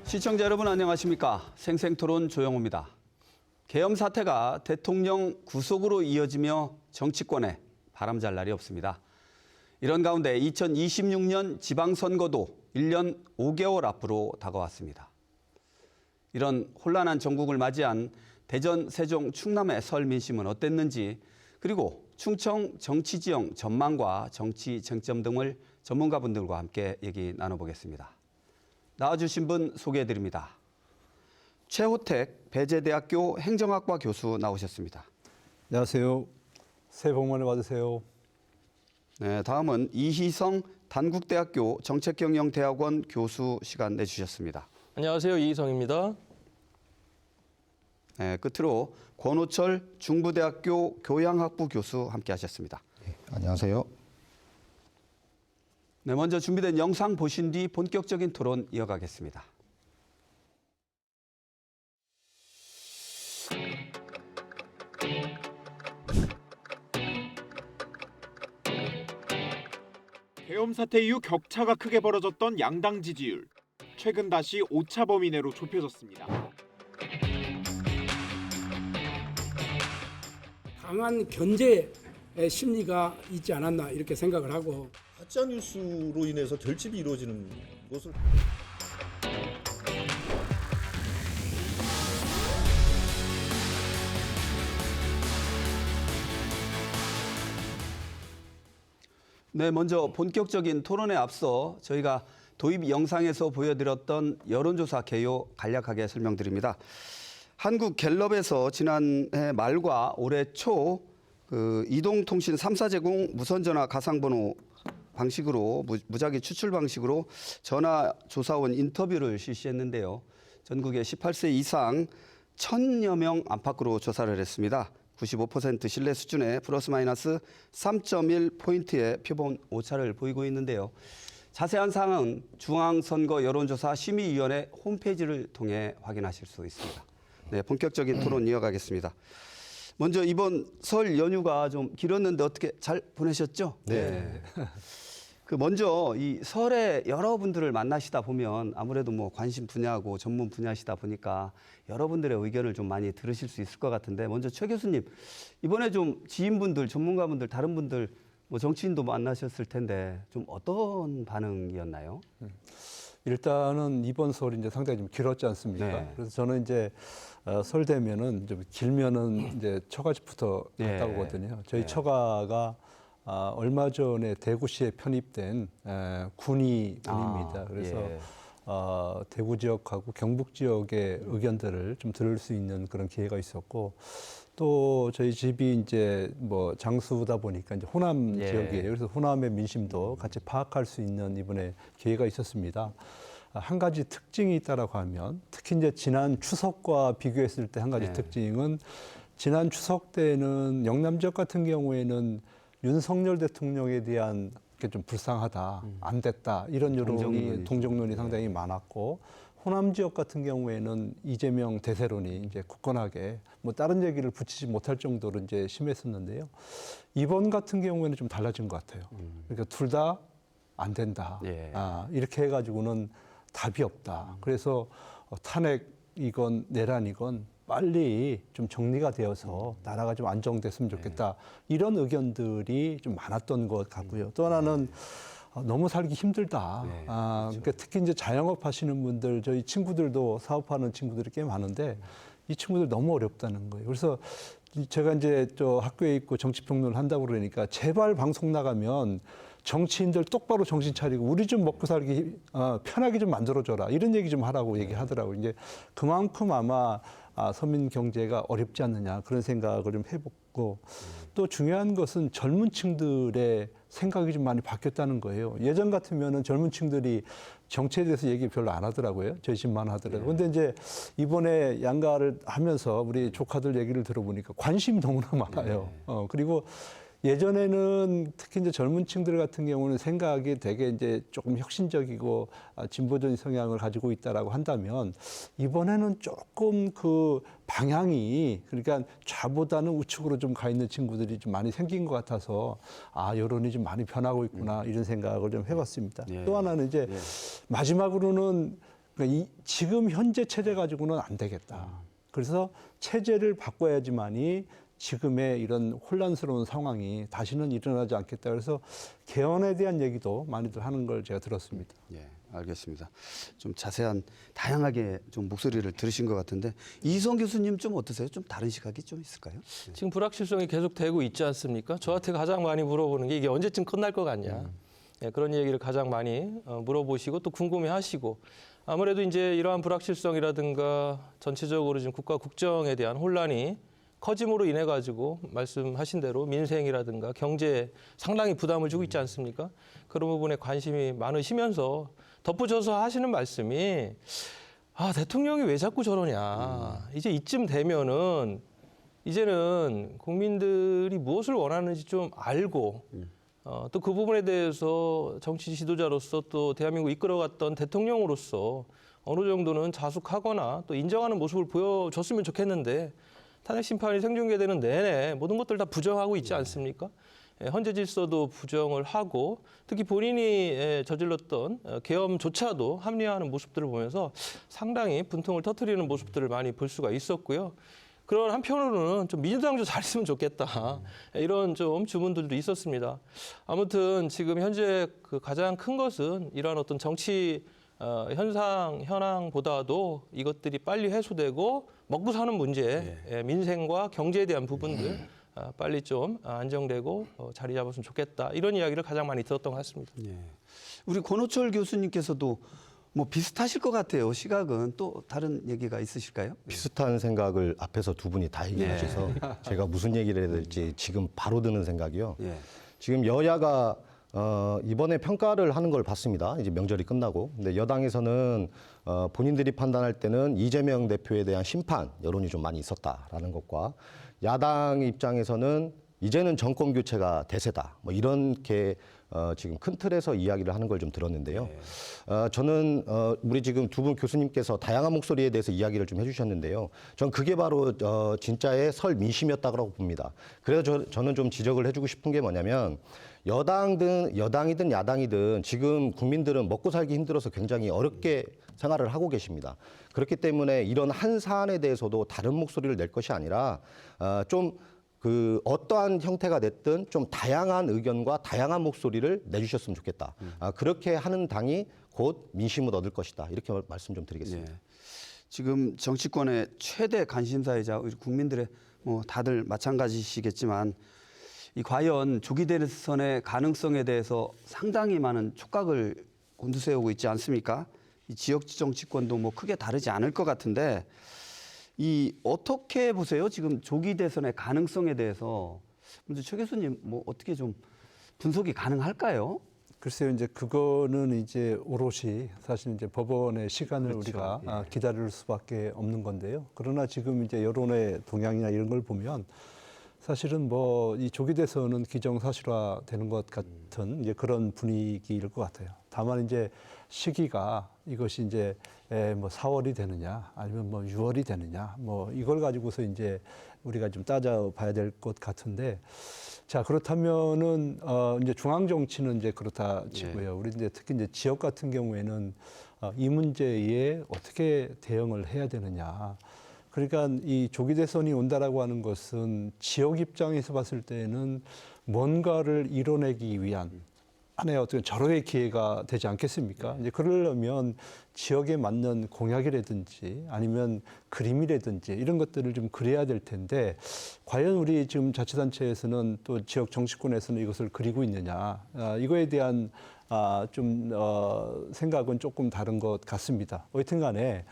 시청자 여러분 안녕하십니까? 생생토론 조영호입니다. 계엄 사태가 대통령 구속으로 이어지며 정치권에 바람잘 날이 없습니다. 이런 가운데 2026년 지방선거도 1년 5개월 앞으로 다가왔습니다. 이런 혼란한 전국을 맞이한 대전, 세종, 충남의 설 민심은 어땠는지, 그리고 충청 정치지형 전망과 정치 쟁점 등을 전문가분들과 함께 얘기 나눠보겠습니다. 나와주신 분 소개해드립니다. 최호택 배재대학교 행정학과 교수 나오셨습니다. 안녕하세요. 새해 복 많이 받으세요. 네, 다음은 이희성 단국대학교 정책경영대학원 교수 시간 내주셨습니다. 안녕하세요. 이희성입니다. 네, 끝으로 권호철 중부대학교 교양학부 교수 함께하셨습니다. 네, 안녕하세요. 네, 먼저 준비된 영상 보신 뒤 본격적인 토론 이어가겠습니다. 계엄 사태 이후 격차가 크게 벌어졌던 양당 지지율. 최근 다시 오차 범위 내로 좁혀졌습니다. 강한 견제의 심리가 있지 않았나 이렇게 생각을 하고, 가짜 뉴스로 인해서 결집이 이루어지는 것을 네, 먼저 본격적인 토론에 앞서 저희가 도입 영상에서 보여드렸던 여론조사 개요 간략하게 설명드립니다. 한국갤럽에서 지난해 말과 올해 초 이동통신 3사 제공 무선전화 가상번호 방식으로 무작위 추출 방식으로 전화조사원 인터뷰를 실시했는데요. 전국의 18세 이상 1,000여 명 안팎으로 조사를 했습니다. 95% 신뢰 수준의 플러스 마이너스 3.1포인트의 표본 오차를 보이고 있는데요. 자세한 사항은 중앙선거 여론조사 심의위원회 홈페이지를 통해 확인하실 수 있습니다. 네, 본격적인 토론 이어가겠습니다. 먼저 이번 설 연휴가 좀 길었는데 어떻게 잘 보내셨죠? 네. 먼저 이 설에 여러분들을 만나시다 보면 아무래도 뭐 관심 분야고 전문 분야시다 보니까 여러분들의 의견을 좀 많이 들으실 수 있을 것 같은데, 먼저 최 교수님, 이번에 좀 지인분들, 전문가분들, 다른 분들, 뭐 정치인도 만나셨을 텐데 좀 어떤 반응이었나요? 일단은 이번 설이 이제 상당히 좀 길었지 않습니까? 네. 그래서 저는 이제 설 되면은 좀 길면은 이제 처가집부터 갔다 네. 오거든요. 저희 네. 처가가 얼마 전에 대구시에 편입된 군입니다. 그래서 예. 대구 지역하고 경북 지역의 의견들을 좀 들을 수 있는 그런 기회가 있었고, 또 저희 집이 이제 뭐 장수다 보니까 이제 호남 예. 지역이에요. 그래서 호남의 민심도 같이 파악할 수 있는 이번에 기회가 있었습니다. 한 가지 특징이 있다라고 하면, 특히 이제 지난 추석과 비교했을 때 한 가지 네. 특징은, 지난 추석 때는 영남 지역 같은 경우에는 윤석열 대통령에 대한 게 좀 불쌍하다, 안 됐다, 이런 여론이 동정론이 상당히 많았고, 호남 지역 같은 경우에는 이재명 대세론이 이제 굳건하게 뭐 다른 얘기를 붙이지 못할 정도로 이제 심했었는데요. 이번 같은 경우에는 좀 달라진 것 같아요. 그러니까 둘 다 안 된다. 예. 이렇게 해가지고는 답이 없다. 그래서 탄핵이건 내란이건 빨리 좀 정리가 되어서 나라가 좀 안정됐으면 좋겠다. 이런 의견들이 좀 많았던 것 같고요. 또 하나는 너무 살기 힘들다. 네, 그러니까 특히 이제 자영업 하시는 분들, 저희 친구들도 사업하는 친구들이 꽤 많은데 이 친구들 너무 어렵다는 거예요. 그래서 제가 이제 저 학교에 있고 정치평론을 한다고 그러니까 제발 방송 나가면 정치인들 똑바로 정신 차리고 우리 좀 먹고 살기 편하게 좀 만들어줘라, 이런 얘기 좀 하라고 얘기하더라고요. 이제 그만큼 아마 서민 경제가 어렵지 않느냐, 그런 생각을 좀 해보고, 또 중요한 것은 젊은 층들의 생각이 좀 많이 바뀌었다는 거예요. 예전 같으면은 젊은 층들이 정치에 대해서 얘기 별로 안 하더라고요. 저희 집만 하더라고요. 근데 이제 이번에 양가를 하면서 우리 조카들 얘기를 들어보니까 관심이 너무나 많아요. 그리고 예전에는 특히 이제 젊은 층들 같은 경우는 생각이 되게 이제 조금 혁신적이고 진보적인 성향을 가지고 있다라고 한다면, 이번에는 조금 그 방향이, 그러니까 좌보다는 우측으로 좀 가 있는 친구들이 좀 많이 생긴 것 같아서 여론이 좀 많이 변하고 있구나, 이런 생각을 좀 해봤습니다. 예. 또 하나는 이제 예. 마지막으로는 그러니까 지금 현재 체제 가지고는 안 되겠다. 그래서 체제를 바꿔야지만이 지금의 이런 혼란스러운 상황이 다시는 일어나지 않겠다. 그래서 개헌에 대한 얘기도 많이들 하는 걸 제가 들었습니다. 예, 알겠습니다. 좀 자세한 다양하게 좀 목소리를 들으신 것 같은데 이희성 교수님 좀 어떠세요? 좀 다른 시각이 좀 있을까요? 지금 불확실성이 계속되고 있지 않습니까? 저한테 가장 많이 물어보는 게 이게 언제쯤 끝날 것 같냐. 예, 그런 얘기를 가장 많이 물어보시고 또 궁금해하시고 아무래도 이제 이러한 불확실성이라든가 전체적으로 지금 국가 국정에 대한 혼란이 커짐으로 인해 가지고 말씀하신 대로 민생이라든가 경제에 상당히 부담을 주고 있지 않습니까? 그런 부분에 관심이 많으시면서 덧붙여서 하시는 말씀이 대통령이 왜 자꾸 저러냐. 이제 이쯤 되면은 이제는 국민들이 무엇을 원하는지 좀 알고 또 그 부분에 대해서 정치 지도자로서 또 대한민국 이끌어갔던 대통령으로서 어느 정도는 자숙하거나 또 인정하는 모습을 보여줬으면 좋겠는데 탄핵 심판이 생중계되는 내내 모든 것들 다 부정하고 있지 않습니까? 헌재 질서도 부정을 하고 특히 본인이 저질렀던 계엄조차도 합리화하는 모습들을 보면서 상당히 분통을 터뜨리는 모습들을 많이 볼 수가 있었고요. 그런 한편으로는 좀 민주당도 잘했으면 좋겠다. 이런 좀 주문들도 있었습니다. 아무튼 지금 현재 그 가장 큰 것은 이러한 어떤 정치 현황보다도 이것들이 빨리 해소되고 먹고 사는 문제, 민생과 경제에 대한 부분들 빨리 좀 안정되고 자리 잡았으면 좋겠다. 이런 이야기를 가장 많이 들었던 것 같습니다. 예. 우리 권호철 교수님께서도 뭐 비슷하실 것 같아요. 시각은 또 다른 얘기가 있으실까요? 비슷한 생각을 앞에서 두 분이 다 얘기하셔서 제가 무슨 얘기를 해야 될지 지금 바로 드는 생각이요. 예. 지금 여야가 이번에 평가를 하는 걸 봤습니다. 이제 명절이 끝나고. 근데 여당에서는 본인들이 판단할 때는 이재명 대표에 대한 심판 여론이 좀 많이 있었다라는 것과 야당 입장에서는 이제는 정권 교체가 대세다. 뭐 이렇게 지금 큰 틀에서 이야기를 하는 걸 좀 들었는데요. 저는 우리 지금 두 분 교수님께서 다양한 목소리에 대해서 이야기를 좀 해주셨는데요. 전 그게 바로 진짜의 설 민심이었다고 봅니다. 그래서 저는 좀 지적을 해주고 싶은 게 뭐냐면 여당이든 야당이든 지금 국민들은 먹고 살기 힘들어서 굉장히 어렵게 생활을 하고 계십니다. 그렇기 때문에 이런 한 사안에 대해서도 다른 목소리를 낼 것이 아니라 좀 어떠한 형태가 됐든 좀 다양한 의견과 다양한 목소리를 내주셨으면 좋겠다. 그렇게 하는 당이 곧 민심을 얻을 것이다. 이렇게 말씀 좀 드리겠습니다. 예. 지금 정치권의 최대 관심사이자 우리 국민들의 뭐 다들 마찬가지시겠지만 이 과연 조기 대선의 가능성에 대해서 상당히 많은 촉각을 곤두세우고 있지 않습니까? 이 지역 정치권도 뭐 크게 다르지 않을 것 같은데 이 어떻게 보세요? 지금 조기 대선의 가능성에 대해서 먼저 최 교수님 뭐 어떻게 좀 분석이 가능할까요? 글쎄요, 이제 그거는 이제 오롯이 사실 이제 법원의 시간을 그렇죠. 우리가 기다릴 수밖에 없는 건데요. 그러나 지금 이제 여론의 동향이나 이런 걸 보면 사실은 뭐 이 조기 대선은 기정사실화되는 것 같은 이제 그런 분위기일 것 같아요. 다만 이제 시기가 이것이 이제 뭐 4월이 되느냐 아니면 뭐 6월이 되느냐 뭐 이걸 가지고서 이제 우리가 좀 따져봐야 될 것 같은데 자 그렇다면은 이제 중앙 정치는 이제 그렇다 치고요. 우리 이제 특히 이제 지역 같은 경우에는 이 문제에 어떻게 대응을 해야 되느냐. 그러니까 이 조기 대선이 온다라고 하는 것은 지역 입장에서 봤을 때는 뭔가를 이뤄내기 위한 하나의 어떤 절호의 기회가 되지 않겠습니까? 이제 그러려면 지역에 맞는 공약이라든지 아니면 그림이라든지 이런 것들을 좀 그려야 될 텐데 과연 우리 지금 자치단체에서는 또 지역 정치권에서는 이것을 그리고 있느냐 이거에 대한 생각은 조금 다른 것 같습니다. 어쨌든 간에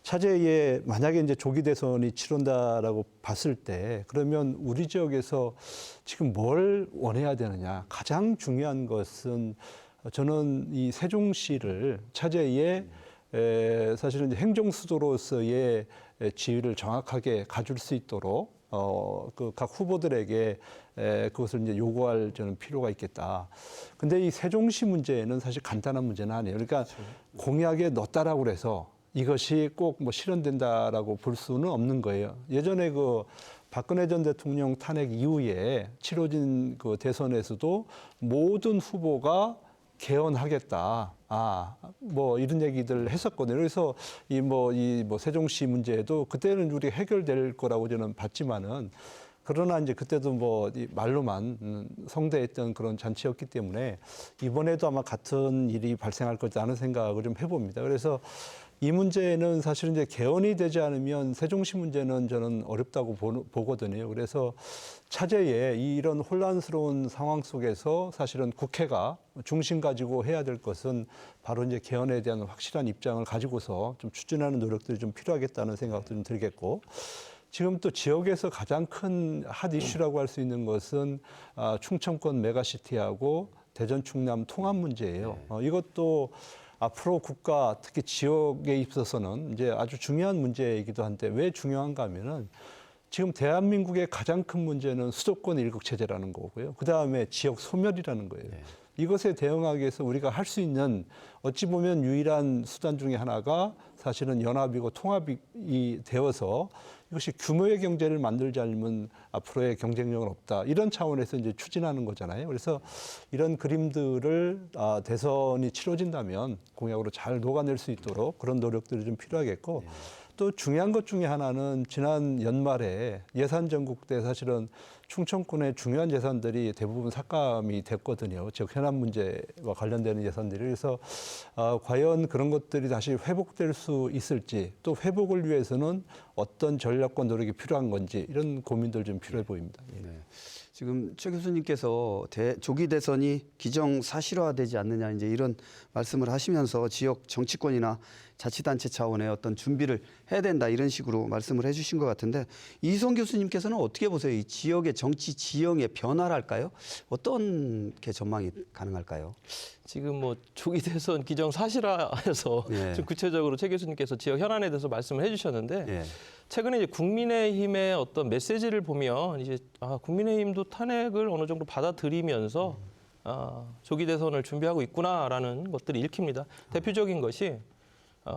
차제에 만약에 이제 조기 대선이 치른다라고 봤을 때 그러면 우리 지역에서 지금 뭘 원해야 되느냐 가장 중요한 것은 저는 이 세종시를 차제에 사실은 행정 수도로서의 지위를 정확하게 가질 수 있도록 그 각 후보들에게 그것을 이제 요구할 저는 필요가 있겠다. 근데 이 세종시 문제는 사실 간단한 문제는 아니에요. 그러니까 공약에 넣었다라고 그래서 이것이 꼭 뭐 실현된다라고 볼 수는 없는 거예요. 예전에 그 박근혜 전 대통령 탄핵 이후에 치러진 그 대선에서도 모든 후보가 개헌하겠다. 뭐 이런 얘기들 했었거든요. 그래서 이 세종시 문제도 그때는 우리 해결될 거라고 저는 봤지만은 그러나 이제 그때도 이 말로만 성대했던 그런 잔치였기 때문에 이번에도 아마 같은 일이 발생할 거라는 생각을 좀 해봅니다. 그래서 이 문제는 사실은 이제 개헌이 되지 않으면 세종시 문제는 저는 어렵다고 보거든요. 그래서 차제에 이런 혼란스러운 상황 속에서 사실은 국회가 중심 가지고 해야 될 것은 바로 이제 개헌에 대한 확실한 입장을 가지고서 좀 추진하는 노력들이 좀 필요하겠다는 생각도 좀 들겠고, 지금 또 지역에서 가장 큰 핫 이슈라고 할 수 있는 것은 충청권 메가시티하고 대전 충남 통합 문제예요. 이것도 앞으로 국가 특히 지역에 있어서는 이제 아주 중요한 문제이기도 한데, 왜 중요한가 하면은 지금 대한민국의 가장 큰 문제는 수도권 일극 체제라는 거고요. 그다음에 지역 소멸이라는 거예요. 이것에 대응하기 위해서 우리가 할 수 있는 어찌 보면 유일한 수단 중에 하나가 사실은 연합이고 통합이 되어서 이것이 규모의 경제를 만들지 않으면 앞으로의 경쟁력은 없다. 이런 차원에서 이제 추진하는 거잖아요. 그래서 이런 그림들을 대선이 치러진다면 공약으로 잘 녹아낼 수 있도록 그런 노력들이 좀 필요하겠고, 또 중요한 것 중에 하나는 지난 연말에 예산 전국 때 사실은 충청권의 중요한 예산들이 대부분 삭감이 됐거든요. 즉 현안 문제와 관련되는 예산들이. 그래서 과연 그런 것들이 다시 회복될 수 있을지, 또 회복을 위해서는 어떤 전략과 노력이 필요한 건지, 이런 고민들 좀 필요해 보입니다. 예. 네. 지금 최 교수님께서 조기 대선이 기정사실화되지 않느냐 이제 이런 말씀을 하시면서 지역 정치권이나 자치단체 차원의 어떤 준비를 해야 된다 이런 식으로 말씀을 해주신 것 같은데, 이희성 교수님께서는 어떻게 보세요? 이 지역의 정치 지형의 변화랄까요? 어떤 게 전망이 가능할까요? 지금 조기 대선 기정사실화해서 예. 좀 구체적으로 최 교수님께서 지역 현안에 대해서 말씀을 해주셨는데, 예. 최근에 이제 국민의힘의 어떤 메시지를 보면 이제 국민의힘도 탄핵을 어느 정도 받아들이면서 조기 대선을 준비하고 있구나라는 것들이 읽힙니다. 대표적인 것이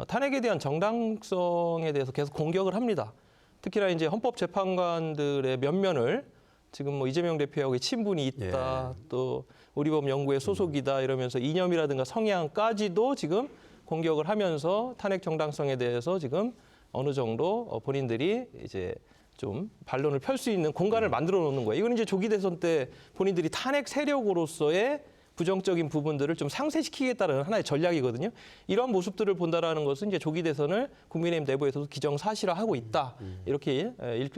탄핵에 대한 정당성에 대해서 계속 공격을 합니다. 특히나 이제 헌법재판관들의 면면을 지금 이재명 대표하고 친분이 있다, 또 우리법 연구회 소속이다 이러면서 이념이라든가 성향까지도 지금 공격을 하면서 탄핵 정당성에 대해서 지금 어느 정도 본인들이 이제 좀 반론을 펼 수 있는 공간을 만들어 놓는 거예요. 이건 이제 조기 대선 때 본인들이 탄핵 세력으로서의 부정적인 부분들을 좀 상쇄시키겠다는 하나의 전략이거든요. 이런 모습들을 본다라는 것은 이제 조기 대선을 국민의힘 내부에서도 기정사실화하고 있다. 이렇게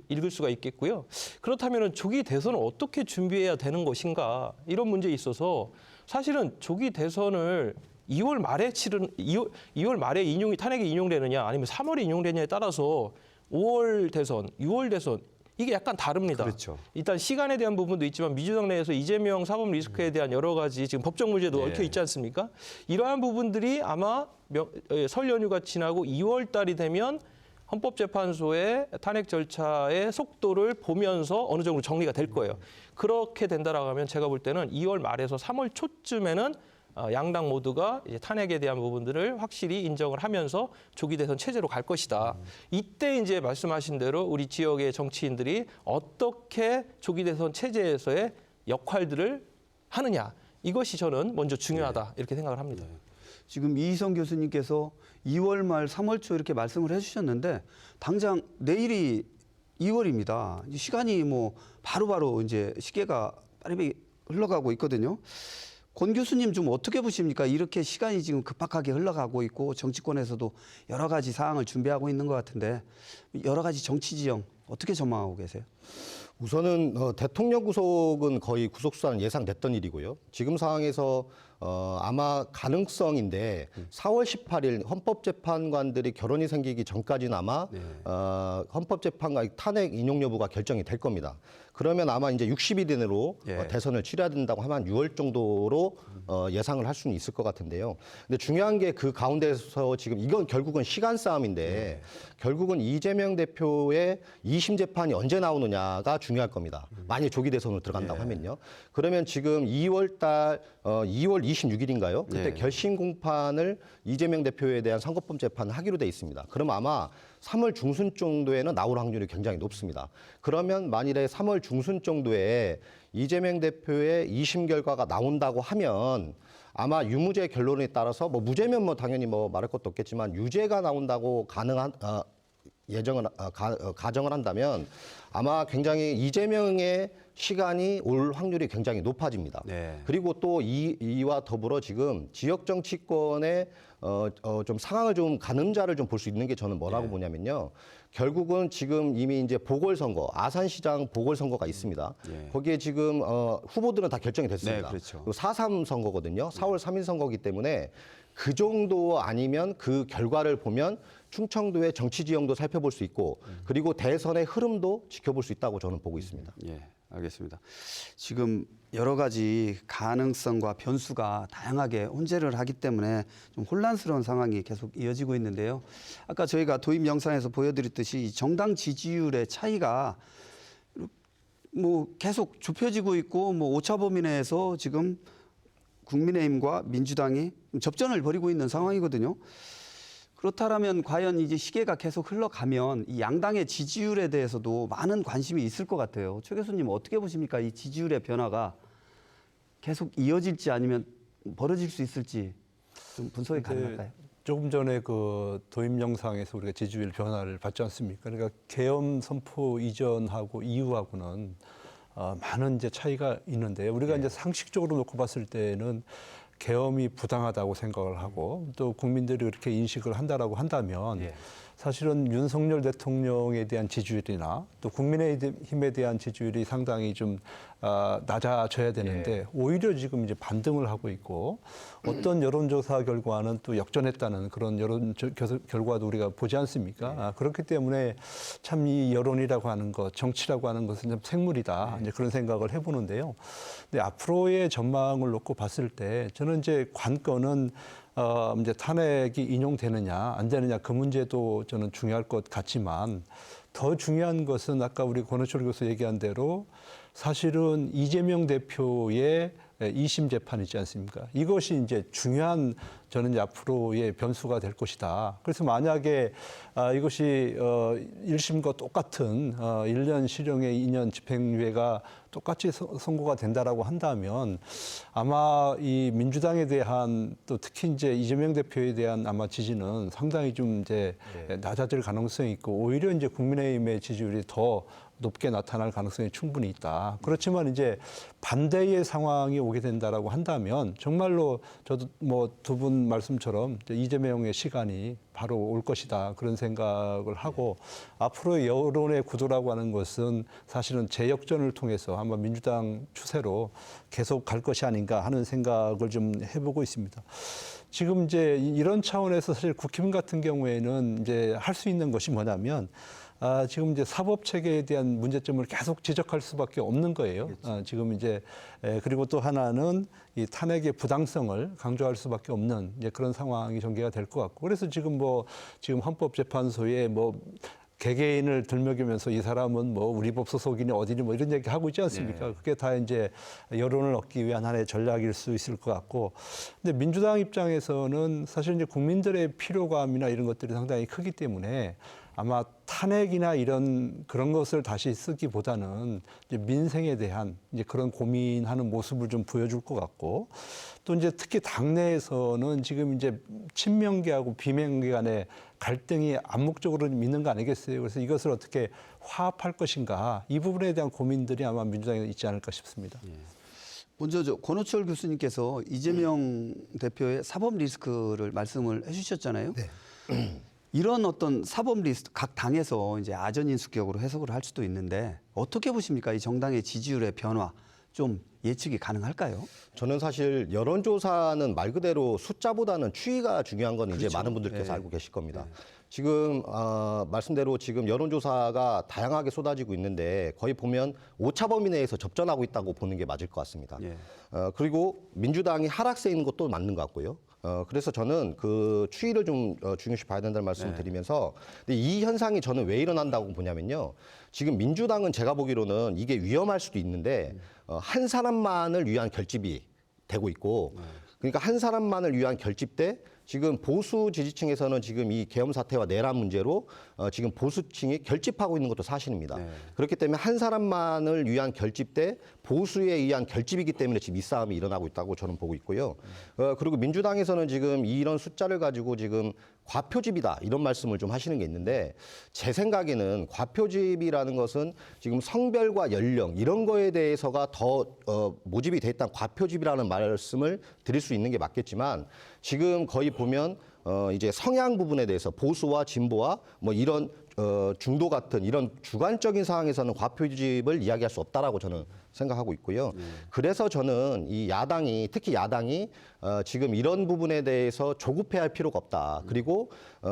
읽을 수가 있겠고요. 그렇다면 조기 대선을 어떻게 준비해야 되는 것인가, 이런 문제에 있어서 사실은 조기 대선을 2월 말에 2월 말에 탄핵이 인용되느냐 아니면 3월에 인용되느냐에 따라서 5월 대선, 6월 대선 이게 약간 다릅니다. 그렇죠. 일단 시간에 대한 부분도 있지만 민주당 내에서 이재명 사법 리스크에 대한 여러 가지 지금 법적 문제도 얽혀 있지 않습니까? 이러한 부분들이 아마 설 연휴가 지나고 2월 달이 되면 헌법재판소의 탄핵 절차의 속도를 보면서 어느 정도 정리가 될 거예요. 그렇게 된다라고 하면 제가 볼 때는 2월 말에서 3월 초쯤에는 양당 모두가 이제 탄핵에 대한 부분들을 확실히 인정을 하면서 조기 대선 체제로 갈 것이다. 이때 이제 말씀하신 대로 우리 지역의 정치인들이 어떻게 조기 대선 체제에서의 역할들을 하느냐, 이것이 저는 먼저 중요하다 이렇게 생각을 합니다. 지금 이희성 교수님께서 2월 말 3월 초 이렇게 말씀을 해주셨는데, 당장 내일이 2월입니다. 시간이 바로바로 이제 시계가 빠르게 흘러가고 있거든요. 권 교수님 좀 어떻게 보십니까? 이렇게 시간이 지금 급박하게 흘러가고 있고 정치권에서도 여러 가지 사항을 준비하고 있는 것 같은데, 여러 가지 정치 지형 어떻게 전망하고 계세요? 우선은 대통령 구속은 거의 구속수사는 예상됐던 일이고요. 지금 상황에서 아마 가능성인데 4월 18일 헌법재판관들이 결론이 생기기 전까지는 아마 헌법재판관 탄핵 인용 여부가 결정이 될 겁니다. 그러면 아마 이제 60일 이내로 대선을 치러야 된다고 하면 6월 정도로 예상을 할 수는 있을 것 같은데요. 근데 중요한 게 그 가운데서 지금 이건 결국은 시간 싸움인데 결국은 이재명 대표의 2심 재판이 언제 나오느냐가 중요할 겁니다. 만약 조기 대선으로 들어간다고 하면요. 그러면 지금 2월 2월 26일인가요? 그때 예. 결심 공판을 이재명 대표에 대한 선거법 재판을 하기로 돼 있습니다. 그럼 아마 3월 중순 정도에는 나올 확률이 굉장히 높습니다. 그러면 만일에 3월 중순 정도에 이재명 대표의 2심 결과가 나온다고 하면 아마 유무죄 결론에 따라서 뭐 무죄면 뭐 당연히 뭐 말할 것도 없겠지만 유죄가 나온다고 가정을 한다면 아마 굉장히 이재명의 시간이 올 확률이 굉장히 높아집니다. 네. 그리고 또 이와 더불어 지금 지역 정치권의 좀 상황을 좀 가늠자를 좀 볼 수 있는 게 저는 뭐라고 보냐면요. 결국은 지금 이미 이제 보궐선거, 아산시장 보궐선거가 있습니다. 예. 거기에 지금 후보들은 다 결정이 됐습니다. 네, 그렇죠. 그리고 4.3 선거거든요. 4월 3일 선거이기 때문에 그 정도 아니면 그 결과를 보면 충청도의 정치 지형도 살펴볼 수 있고 그리고 대선의 흐름도 지켜볼 수 있다고 저는 보고 있습니다. 예, 알겠습니다. 지금 여러 가지 가능성과 변수가 다양하게 혼재를 하기 때문에 좀 혼란스러운 상황이 계속 이어지고 있는데요. 아까 저희가 도입 영상에서 보여드렸듯이 정당 지지율의 차이가 뭐 계속 좁혀지고 있고 뭐 오차 범위 내에서 지금 국민의힘과 민주당이 접전을 벌이고 있는 상황이거든요. 그렇다면 과연 이제 시계가 계속 흘러가면 이 양당의 지지율에 대해서도 많은 관심이 있을 것 같아요. 최 교수님 어떻게 보십니까? 이 지지율의 변화가 계속 이어질지 아니면 벌어질 수 있을지 좀 분석이 가능할까요? 조금 전에 그 도입 영상에서 우리가 지지율 변화를 봤지 않습니까? 그러니까 계엄 선포 이전하고 이후하고는 많은 이제 차이가 있는데 우리가 이제 상식적으로 놓고 봤을 때는 계엄이 부당하다고 생각을 하고 또 국민들이 그렇게 인식을 한다라고 한다면 사실은 윤석열 대통령에 대한 지지율이나 또 국민의힘에 대한 지지율이 상당히 좀 낮아져야 되는데 오히려 지금 이제 반등을 하고 있고 어떤 여론조사 결과는 또 역전했다는 그런 여론 결과도 우리가 보지 않습니까? 그렇기 때문에 참 이 여론이라고 하는 것, 정치라고 하는 것은 참 생물이다. 이제 그런 생각을 해보는데요. 근데 앞으로의 전망을 놓고 봤을 때 저는 이제 관건은 이제 탄핵이 인용되느냐 안 되느냐 그 문제도 저는 중요할 것 같지만 더 중요한 것은 아까 우리 권호철 교수 얘기한 대로 사실은 이재명 대표의 2심 재판이지 않습니까? 이것이 이제 중요한 저는 이제 앞으로의 변수가 될 것이다. 그래서 만약에 이것이 1심과 똑같은 1년 실형에 2년 집행유예가 똑같이 선고가 된다라고 한다면 아마 이 민주당에 대한 또 특히 이제 이재명 대표에 대한 아마 지지는 상당히 좀 이제 낮아질 가능성이 있고 오히려 이제 국민의힘의 지지율이 더 높게 나타날 가능성이 충분히 있다. 그렇지만 이제 반대의 상황이 오게 된다라고 한다면 정말로 저도 뭐 두 분 말씀처럼 이재명의 시간이 바로 올 것이다. 그런 생각을 하고 앞으로의 여론의 구도라고 하는 것은 사실은 재역전을 통해서 아마 민주당 추세로 계속 갈 것이 아닌가 하는 생각을 좀 해보고 있습니다. 지금 이제 이런 차원에서 사실 국힘 같은 경우에는 이제 할 수 있는 것이 뭐냐면 지금 이제 사법 체계에 대한 문제점을 계속 지적할 수밖에 없는 거예요. 지금 이제 그리고 또 하나는 이 탄핵의 부당성을 강조할 수밖에 없는 이제 그런 상황이 전개가 될 것 같고 그래서 지금 지금 헌법재판소에 개개인을 들먹이면서 이 사람은 우리 법 소속이니 어디니 이런 얘기 하고 있지 않습니까? 그게 다 이제 여론을 얻기 위한 하나의 전략일 수 있을 것 같고. 근데 민주당 입장에서는 사실 이제 국민들의 피로감이나 이런 것들이 상당히 크기 때문에 아마 탄핵이나 그런 것을 다시 쓰기보다는 이제 민생에 대한 이제 그런 고민하는 모습을 좀 보여줄 것 같고 또 이제 특히 당내에서는 지금 이제 친명계하고 비명계 간의 갈등이 암묵적으로 있는 거 아니겠어요? 그래서 이것을 어떻게 화합할 것인가 이 부분에 대한 고민들이 아마 민주당에 있지 않을까 싶습니다. 먼저 권호철 교수님께서 이재명 대표의 사법 리스크를 말씀을 해주셨잖아요. 네. 이런 어떤 사법 리스크 각 당에서 이제 아전인수격으로 해석을 할 수도 있는데 어떻게 보십니까? 이 정당의 지지율의 변화 좀 예측이 가능할까요? 저는 사실 여론조사는 말 그대로 숫자보다는 추이가 중요한 건 이제 많은 분들께서 알고 계실 겁니다. 지금 말씀대로 지금 여론조사가 다양하게 쏟아지고 있는데 거의 보면 오차 범위 내에서 접전하고 있다고 보는 게 맞을 것 같습니다. 그리고 민주당이 하락세 있는 것도 맞는 것 같고요. 그래서 저는 그 추이를 좀 중요시 봐야 된다는 말씀을 드리면서 근데 이 현상이 저는 왜 일어난다고 보냐면요. 지금 민주당은 제가 보기로는 이게 위험할 수도 있는데 한 사람만을 위한 결집이 되고 있고 그러니까 한 사람만을 위한 결집대, 지금 보수 지지층에서는 지금 이 계엄 사태와 내란 문제로 지금 보수층이 결집하고 있는 것도 사실입니다. 그렇기 때문에 한 사람만을 위한 결집대, 보수에 의한 결집이기 때문에 지금 이 싸움이 일어나고 있다고 저는 보고 있고요. 그리고 민주당에서는 지금 이런 숫자를 가지고 지금 과표집이다 이런 말씀을 좀 하시는 게 있는데, 제 생각에는 과표집이라는 것은 지금 성별과 연령 이런 거에 대해서가 더 모집이 돼 있다는 과표집이라는 말씀을 드릴 수 있는 게 맞겠지만, 지금 거의 보면 이제 성향 부분에 대해서 보수와 진보와 뭐 이런 중도 같은 이런 주관적인 상황에서는 과표집을 이야기할 수 없다라고 저는 생각하고 있고요. 그래서 저는 이 야당이, 특히 야당이 지금 이런 부분에 대해서 조급해할 필요가 없다. 그리고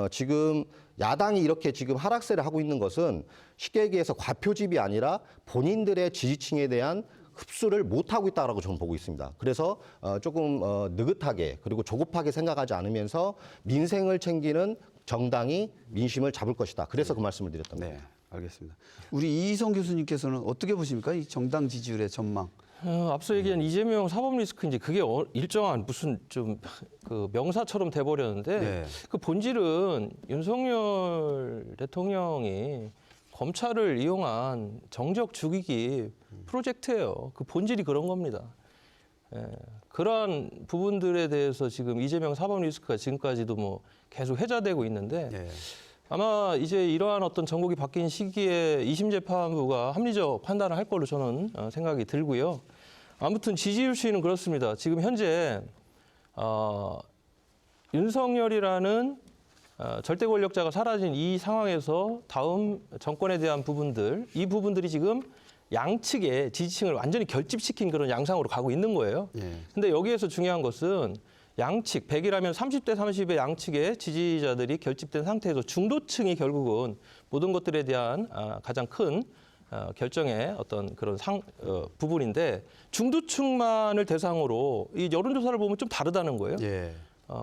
지금 야당이 이렇게 지금 하락세를 하고 있는 것은 쉽게 얘기해서 과표집이 아니라 본인들의 지지층에 대한 흡수를 못하고 있다라고 저는 보고 있습니다. 그래서 조금 느긋하게 그리고 조급하게 생각하지 않으면서 민생을 챙기는 정당이 민심을 잡을 것이다. 그래서 그 말씀을 드렸던 네, 겁니다. 알겠습니다. 우리 이희성 교수님께서는 어떻게 보십니까? 이 정당 지지율의 전망. 앞서 얘기한 이재명 사법 리스크인지 그게 일정한 무슨 좀 그 명사처럼 돼버렸는데 네. 그 본질은 윤석열 대통령이 검찰을 이용한 정적 죽이기 프로젝트예요. 그 본질이 그런 겁니다. 그러한 부분들에 대해서 지금 이재명 사법 리스크가 지금까지도 뭐 계속 회자되고 있는데 네. 아마 이제 이러한 어떤 정국이 바뀐 시기에 2심 재판부가 합리적 판단을 할 걸로 저는 생각이 들고요. 아무튼 지지율 추이는 그렇습니다. 지금 현재 윤석열이라는 절대 권력자가 사라진 이 상황에서 다음 정권에 대한 부분들, 이 부분들이 지금 양측의 지지층을 완전히 결집시킨 그런 양상으로 가고 있는 거예요. 근데 여기에서 중요한 것은 양측, 100이라면 30대 30의 양측의 지지자들이 결집된 상태에서 중도층이 결국은 모든 것들에 대한 가장 큰 결정의 어떤 그런 부분인데, 중도층만을 대상으로 이 여론조사를 보면 좀 다르다는 거예요. 예.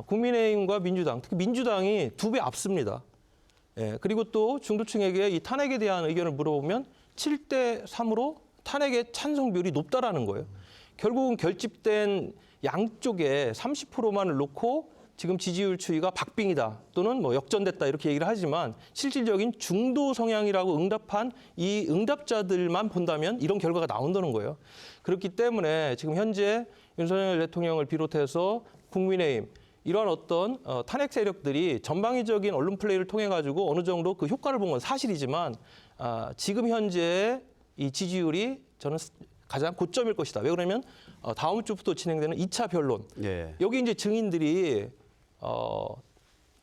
국민의힘과 민주당, 특히 민주당이 2배 앞섭니다. 그리고 또 중도층에게 이 탄핵에 대한 의견을 물어보면 7대 3으로 탄핵의 찬성 비율이 높다라는 거예요. 결국은 결집된 양쪽에 30%만을 놓고 지금 지지율 추이가 박빙이다 또는 뭐 역전됐다 이렇게 얘기를 하지만, 실질적인 중도 성향이라고 응답한 이 응답자들만 본다면 이런 결과가 나온다는 거예요. 그렇기 때문에 지금 현재 윤석열 대통령을 비롯해서 국민의힘, 이러한 어떤 탄핵 세력들이 전방위적인 언론 플레이를 통해 가지고 어느 정도 그 효과를 본 건 사실이지만, 지금 현재 이 지지율이 저는 가장 고점일 것이다. 왜 그러냐면 다음 주부터 진행되는 2차 변론. 예. 여기 이제 증인들이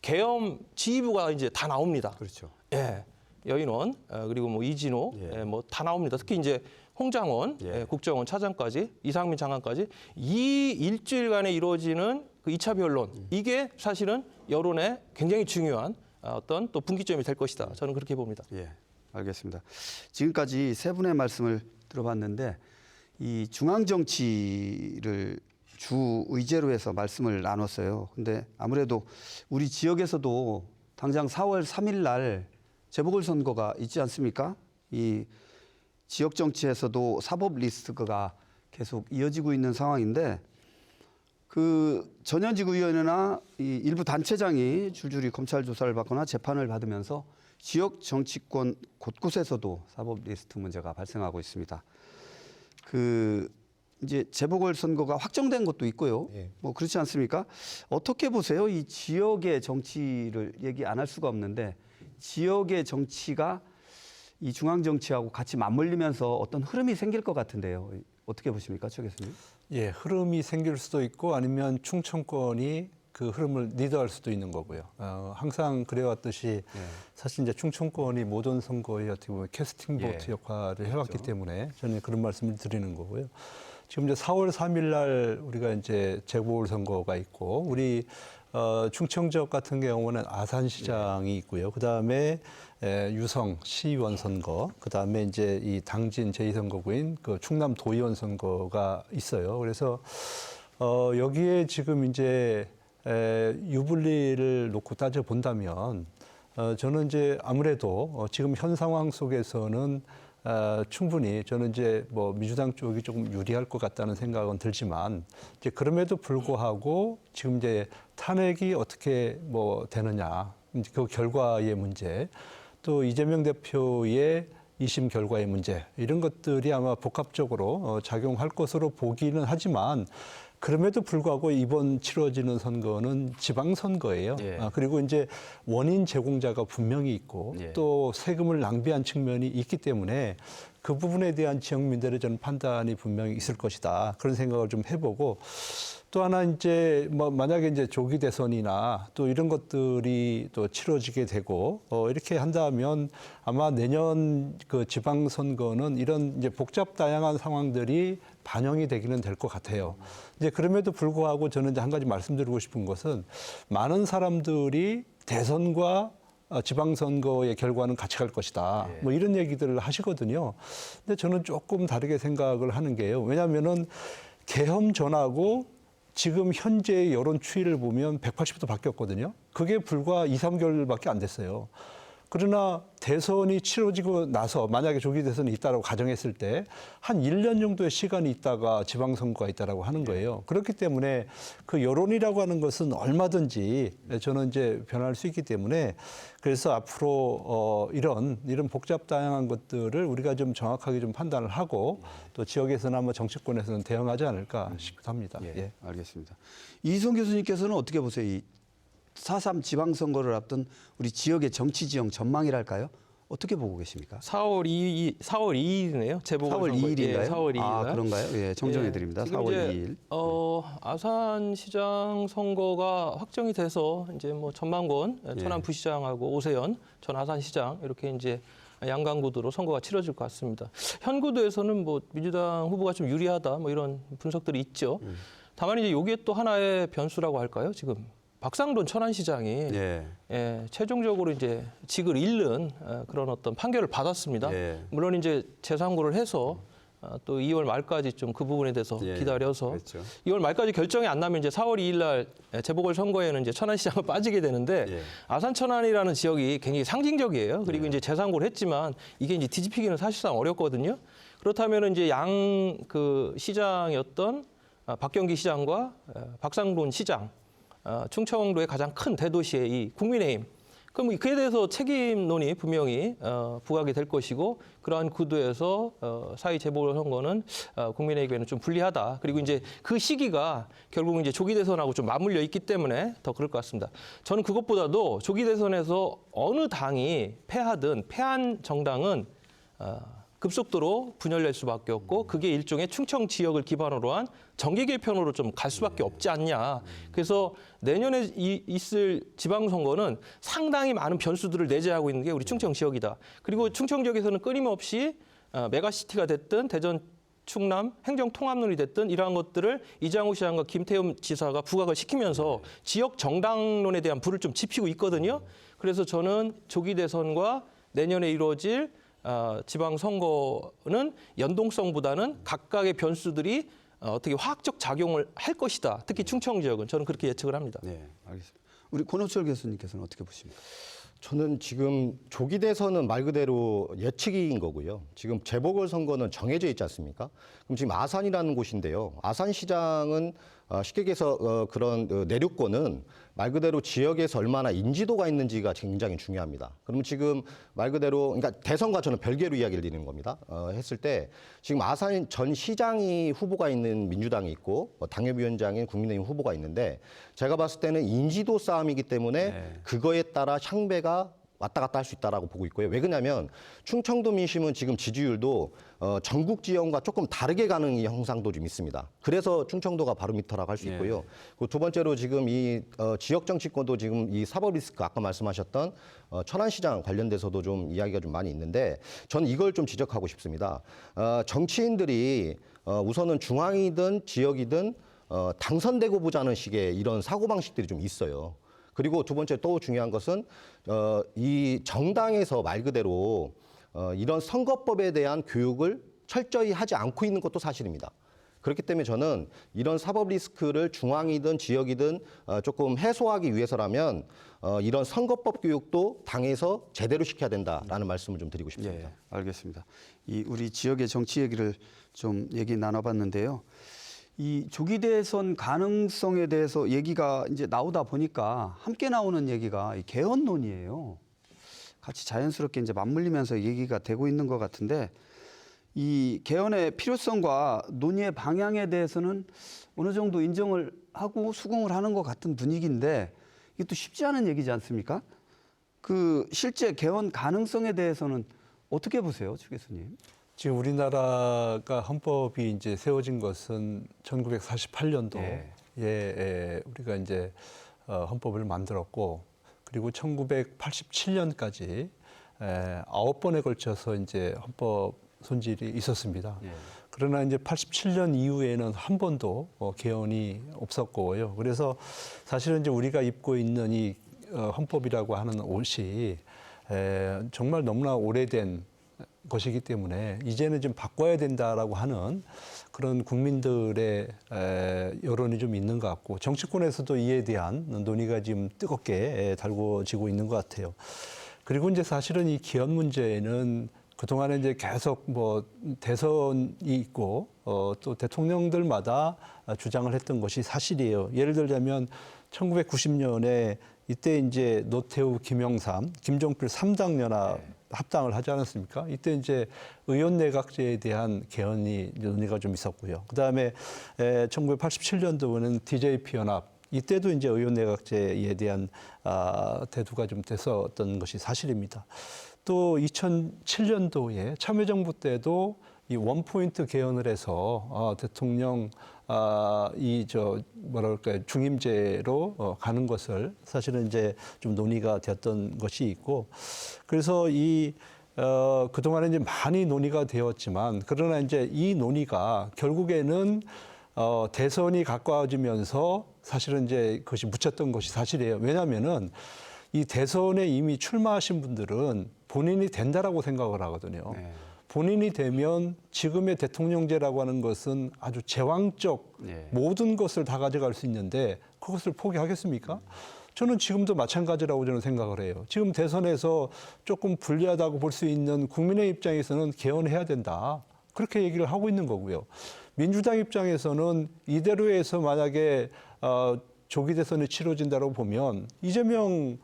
계엄 지휘부가 이제 다 나옵니다. 그렇죠. 예. 여인원 그리고 뭐 이진호 뭐 다 나옵니다. 특히 이제 홍장원 국정원 차장까지, 이상민 장관까지 이 일주일간에 이루어지는 그 2차 변론, 이게 사실은 여론에 굉장히 중요한 어떤 또 분기점이 될 것이다. 저는 그렇게 봅니다. 예, 알겠습니다. 지금까지 세 분의 말씀을 들어봤는데, 이 중앙 정치를 주 의제로 해서 말씀을 나눴어요. 근데 아무래도 우리 지역에서도 당장 4월 3일 날 재보궐선거가 있지 않습니까? 이 지역 정치에서도 사법 리스크가 계속 이어지고 있는 상황인데, 그 전현직의원이나 이 일부 단체장이 줄줄이 검찰 조사를 받거나 재판을 받으면서 지역 정치권 곳곳에서도 사법 리스트 문제가 발생하고 있습니다. 그 이제 재보궐 선거가 확정된 것도 있고요. 뭐 그렇지 않습니까? 어떻게 보세요? 이 지역의 정치를 얘기 안 할 수가 없는데, 지역의 정치가 이 중앙 정치하고 같이 맞물리면서 어떤 흐름이 생길 것 같은데요. 어떻게 보십니까, 최 교수님? 예, 흐름이 생길 수도 있고 아니면 충청권이 그 흐름을 리드할 수도 있는 거고요. 항상 그래왔듯이 사실 이제 충청권이 모든 선거에 어떻게 보면 캐스팅 보트 역할을 해왔기 그렇죠. 때문에 저는 그런 말씀을 드리는 거고요. 지금 이제 4월 3일 날 우리가 이제 재보궐 선거가 있고, 우리 충청 지역 같은 경우는 아산시장이 있고요. 그 다음에 유성 시의원 선거, 그 다음에 이제 이 당진 제2선거구인 그 충남 도의원 선거가 있어요. 그래서 여기에 지금 이제 유불리를 놓고 따져 본다면 저는 이제 아무래도 지금 현 상황 속에서는 충분히 저는 이제 뭐 민주당 쪽이 조금 유리할 것 같다는 생각은 들지만 이제 그럼에도 불구하고 지금 이제 탄핵이 어떻게 뭐 되느냐 이제 그 결과의 문제 또 이재명 대표의 2심 결과의 문제 이런 것들이 아마 복합적으로 작용할 것으로 보기는 하지만 그럼에도 불구하고 이번 치러지는 선거는 지방선거예요. 예. 그리고 이제 원인 제공자가 분명히 있고 예. 또 세금을 낭비한 측면이 있기 때문에 그 부분에 대한 지역민들의 저는 판단이 분명히 있을 것이다. 그런 생각을 좀 해보고 또 하나 이제 뭐 만약에 이제 조기 대선이나 또 이런 것들이 또 치러지게 되고 이렇게 한다면 아마 내년 그 지방선거는 이런 이제 복잡 다양한 상황들이 반영이 되기는 될 것 같아요. 이제 그럼에도 불구하고 저는 이제 한 가지 말씀드리고 싶은 것은 많은 사람들이 대선과 지방선거의 결과는 같이 갈 것이다. 뭐 이런 얘기들을 하시거든요. 근데 저는 조금 다르게 생각을 하는 게요. 왜냐하면은 계엄 전하고 지금 현재의 여론 추이를 보면 180도 바뀌었거든요. 그게 불과 2, 3개월밖에 안 됐어요. 그러나 대선이 치러지고 나서 만약에 조기 대선이 있다라고 가정했을 때 한 1년 정도의 시간이 있다가 지방선거가 있다라고 하는 거예요. 그렇기 때문에 그 여론이라고 하는 것은 얼마든지 저는 이제 변할 수 있기 때문에 그래서 앞으로 이런 복잡 다양한 것들을 우리가 좀 정확하게 좀 판단을 하고 또 지역에서나 뭐 정치권에서는 대응하지 않을까 싶기도 합니다. 예, 알겠습니다. 이희성 교수님께서는 어떻게 보세요? 이 4.3 지방선거를 앞둔 우리 지역의 정치 지형 전망이랄까요? 어떻게 보고 계십니까? 4월 2일이네요. 재보궐 4월 2일인가요? 4월 2일. 아, 그런가요? 예, 정정해 드립니다. 지금 4월 이제, 2일. 아산시장 선거가 확정이 돼서 이제 뭐 전만권 예. 천안 부시장하고 오세연 전 아산시장 이렇게 이제 양강구도로 선거가 치러질 것 같습니다. 현 구도에서는 뭐 민주당 후보가 좀 유리하다 뭐 이런 분석들이 있죠. 다만 이제 이게 또 하나의 변수라고 할까요? 지금 박상돈 천안시장이 예. 최종적으로 이제 직을 잃는 그런 어떤 판결을 받았습니다. 예. 물론 이제 재상고를 해서 또 2월 말까지 좀 그 부분에 대해서 예. 기다려서 그렇죠. 2월 말까지 결정이 안 나면 이제 4월 2일 날 재보궐 선거에는 이제 천안시장을 빠지게 되는데 예. 아산 천안이라는 지역이 굉장히 상징적이에요. 그리고 이제 재상고를 했지만 이게 이제 뒤집히기는 사실상 어렵거든요. 그렇다면 이제 양 그 시장이었던 박경기 시장과 박상돈 시장 충청도의 가장 큰 대도시의 이 국민의힘. 그럼 그에 대해서 책임론이 분명히 부각이 될 것이고 그러한 구도에서 사회 재보궐선거는 국민에게는 좀 불리하다. 그리고 이제 그 시기가 결국은 이제 조기 대선하고 좀 맞물려 있기 때문에 더 그럴 것 같습니다. 저는 그것보다도 조기 대선에서 어느 당이 패하든 패한 정당은 급속도로 분열될 수밖에 없고 그게 일종의 충청 지역을 기반으로 한 정계 개편으로 좀 갈 수밖에 없지 않냐. 그래서 내년에 있을 지방선거는 상당히 많은 변수들을 내재하고 있는 게 우리 충청 지역이다. 그리고 충청 지역에서는 끊임없이 메가시티가 됐든 대전 충남 행정통합론이 됐든 이러한 것들을 이장우 시장과 김태흠 지사가 부각을 시키면서 지역 정당론에 대한 불을 좀 지피고 있거든요. 그래서 저는 조기 대선과 내년에 이루어질 지방선거는 연동성보다는 각각의 변수들이 어떻게 화학적 작용을 할 것이다. 특히 충청 지역은 저는 그렇게 예측을 합니다. 네, 알겠습니다. 우리 권호철 교수님께서는 어떻게 보십니까? 저는 지금 조기 대선은 말 그대로 예측인 거고요. 지금 재보궐선거는 정해져 있지 않습니까? 그럼 지금 아산이라는 곳인데요. 아산시장은 쉽게 얘기해서 그런 내륙권은 말 그대로 지역에서 얼마나 인지도가 있는지가 굉장히 중요합니다. 그러면 지금 말 그대로 그러니까 대선과 저는 별개로 이야기를 드리는 겁니다. 했을 때 지금 아산 전 시장이 후보가 있는 민주당이 있고 당협위원장인 국민의힘 후보가 있는데 제가 봤을 때는 인지도 싸움이기 때문에 그거에 따라 향배가 왔다 갔다 할 수 있다라고 보고 있고요. 왜 그러냐면 충청도 민심은 지금 지지율도 전국 지역과 조금 다르게 가는 형상도 좀 있습니다. 그래서 충청도가 바로미터라고 할 수 있고요. 그리고 두 번째로 지금 이 지역 정치권도 지금 이 사법 리스크 아까 말씀하셨던 천안시장 관련돼서도 좀 이야기가 좀 많이 있는데 저는 이걸 좀 지적하고 싶습니다. 정치인들이 우선은 중앙이든 지역이든 당선되고 보자는 식의 이런 사고방식들이 좀 있어요. 그리고 두 번째 또 중요한 것은 이 정당에서 말 그대로 이런 선거법에 대한 교육을 철저히 하지 않고 있는 것도 사실입니다. 그렇기 때문에 저는 이런 사법 리스크를 중앙이든 지역이든 조금 해소하기 위해서라면 이런 선거법 교육도 당에서 제대로 시켜야 된다라는 말씀을 좀 드리고 싶습니다. 예, 알겠습니다. 이 우리 지역의 정치 얘기를 좀 얘기 나눠봤는데요. 이 조기 대선 가능성에 대해서 얘기가 이제 나오다 보니까 함께 나오는 얘기가 이 개헌론이에요. 같이 자연스럽게 이제 맞물리면서 얘기가 되고 있는 것 같은데 이 개헌의 필요성과 논의의 방향에 대해서는 어느 정도 인정을 하고 수긍을 하는 것 같은 분위기인데 이게 또 쉽지 않은 얘기지 않습니까? 그 실제 개헌 가능성에 대해서는 어떻게 보세요, 추 교수님? 지금 우리나라가 헌법이 이제 세워진 것은 1948년도에 우리가 이제 헌법을 만들었고 그리고 1987년까지 9번에 걸쳐서 이제 헌법 손질이 있었습니다. 그러나 이제 87년 이후에는 한 번도 개헌이 없었고요. 그래서 사실은 이제 우리가 입고 있는 이 헌법이라고 하는 옷이 정말 너무나 오래된 것이기 때문에 이제는 좀 바꿔야 된다라고 하는 그런 국민들의 여론이 좀 있는 것 같고 정치권에서도 이에 대한 논의가 지금 뜨겁게 달궈지고 있는 것 같아요. 그리고 이제 사실은 이 개헌 문제는 그동안에 이제 계속 뭐 대선이 있고 또 대통령들마다 주장을 했던 것이 사실이에요. 예를 들자면 1990년에 이때 이제 노태우, 김영삼, 김종필 3당 연합 합당을 하지 않았습니까? 이때 이제 의원 내각제에 대한 개헌이 논의가 좀 있었고요. 그다음에 1987년도에는 DJP 연합 이때도 이제 의원 내각제에 대한 대두가 좀 됐었던 것이 사실입니다. 또 2007년도에 참여정부 때도 이 원포인트 개헌을 해서 대통령 중임제로 가는 것을 사실은 이제 좀 논의가 되었던 것이 있고 그래서 그동안에 이제 많이 논의가 되었지만 그러나 이제 이 논의가 결국에는 대선이 가까워지면서 사실은 이제 그것이 묻혔던 것이 사실이에요. 왜냐하면은 이 대선에 이미 출마하신 분들은 본인이 된다라고 생각을 하거든요. 본인이 되면 지금의 대통령제라고 하는 것은 아주 제왕적 모든 것을 다 가져갈 수 있는데 그것을 포기하겠습니까? 저는 지금도 마찬가지라고 저는 생각을 해요. 지금 대선에서 조금 불리하다고 볼 수 있는 국민의 입장에서는 개헌해야 된다. 그렇게 얘기를 하고 있는 거고요. 민주당 입장에서는 이대로 해서 만약에 조기 대선이 치러진다고 보면 이재명